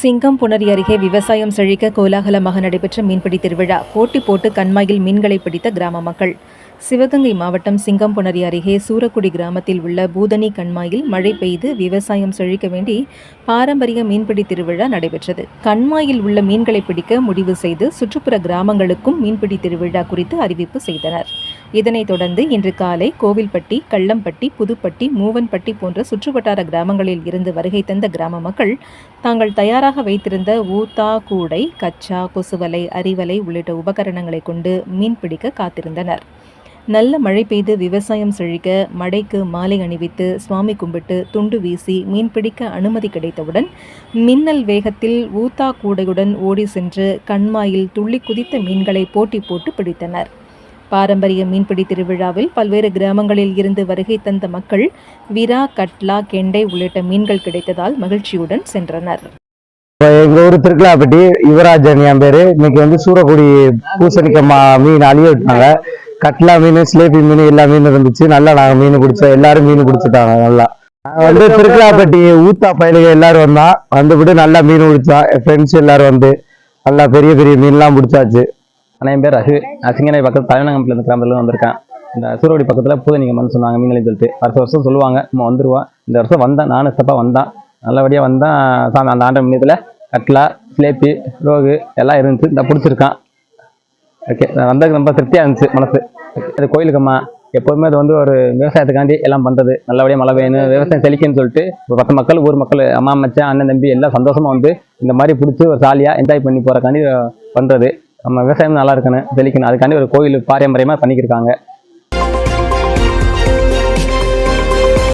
சிங்கம்புணரி அருகே விவசாயம் செழிக்க கோலாகலமாக நடைபெற்ற மீன்பிடி திருவிழா. போட்டி போட்டு கண்மாயில் மீன்களை பிடித்த கிராம மக்கள். சிவகங்கை மாவட்டம் சிங்கம்புணரி அருகே சூரக்குடி கிராமத்தில் உள்ள பூதனி கண்மாயில் மழை பெய்து விவசாயம் செழிக்க வேண்டி பாரம்பரிய மீன்பிடி திருவிழா நடைபெற்றது. கண்மாயில் உள்ள மீன்களை பிடிக்க முடிவு செய்து சுற்றுப்புற கிராமங்களுக்கும் மீன்பிடி திருவிழா குறித்து அறிவிப்பு செய்தனர். இதனைத் தொடர்ந்து இன்று காலை கோவில்பட்டி, கள்ளம்பட்டி, புதுப்பட்டி, மூவன்பட்டி போன்ற சுற்றுவட்டார கிராமங்களில் இருந்து வருகை தந்த கிராம மக்கள் தாங்கள் தயாராக வைத்திருந்த ஊத்தா, கூடை, கச்சா, கொசுவலை, அரிவலை உள்ளிட்ட உபகரணங்களை கொண்டு மீன்பிடிக்க காத்திருந்தனர். நல்ல மழை பெய்து விவசாயம் செழிக்க மடைக்கு மாலை அணிவித்து சுவாமி கும்பிட்டு துண்டு வீசி மீன்பிடிக்க அனுமதி கிடைத்தவுடன் மின்னல் வேகத்தில் ஊத்தா கூடையுடன் ஓடி சென்று கண்மாயில் துள்ளி குதித்த மீன்களை போட்டி போட்டு பிடித்தனர். பாரம்பரிய மீன்பிடி திருவிழாவில் பல்வேறு கிராமங்களில் இருந்து வருகை தந்த மக்கள் விரா, கட்லா, கெண்டை உள்ளிட்ட மீன்கள் கிடைத்ததால் மகிழ்ச்சியுடன் சென்றனர். எங்க ஊர் திருக்கலாப்பட்டி யுவராஜன் என் பேரு. இன்னைக்கு சூரக்குடி பூசணிக்காய் மீன் அழிய விட்டாங்க. கட்லா மீன், சிலேபி மீன் எல்லா மீனும் இருந்துச்சு. நல்லா நாங்க மீன் பிடிச்சோம். எல்லாரும் மீன் பிடிச்சிட்டாங்க. நல்லா திருக்கலாப்பட்டி ஊத்தா பயிலுக எல்லாரும் வந்தான். வந்துவிட்டு நல்லா மீன் பிடிச்சோம். என் ஃப்ரெண்ட்ஸ் எல்லாரும் நல்லா பெரிய பெரிய மீன்லாம் பிடிச்சாச்சு. ஆனால் என் பேர் சிங்கனை பக்கத்தில் தலைநகரத்தில் இந்த கிராமத்தில் வந்திருக்கேன். இந்த சூரக்குடி பக்கத்தில் பூதனிக்கம்னு சொன்னாங்க மீன்களை சொல்லிட்டு வருஷம் சொல்லுவாங்க. நம்ம வந்துடுவோம். இந்த வருஷம் வந்தேன். நானும் ஸ்டெப்பாக வந்தேன். நல்லபடியாக வந்தேன். சாமி அந்த ஆண்ட மீனத்தில் கட்லா, சிலேப்பி, ரோகு எல்லாம் இருந்துச்சு. இந்த பிடிச்சிருக்கான். ஓகே, வந்ததுக்கு ரொம்ப திருப்தியாக இருந்துச்சு மனசு. அது கோயிலுக்கம்மா எப்போதுமே அது ஒரு விவசாயத்துக்காண்டி எல்லாம் பண்ணுறது. நல்லபடியாக மழை வேணும், விவசாயம் செழிக்குன்னு சொல்லிட்டு ஒரு 10 மக்கள், ஊர் மக்கள், அம்மா, மச்சான், அண்ணன், தம்பி எல்லாம் சந்தோஷமாக இந்த மாதிரி பிடிச்சி ஒரு ஜாலியாக என்ஜாய் பண்ணி போகிறக்காண்டி பண்ணுறது. நம்ம விவசாயம் நல்லா இருக்கணும், செழிக்கணும். அதுக்காண்டி ஒரு கோயில் பாரம்பரியமாக பண்ணிக்கிருக்காங்க.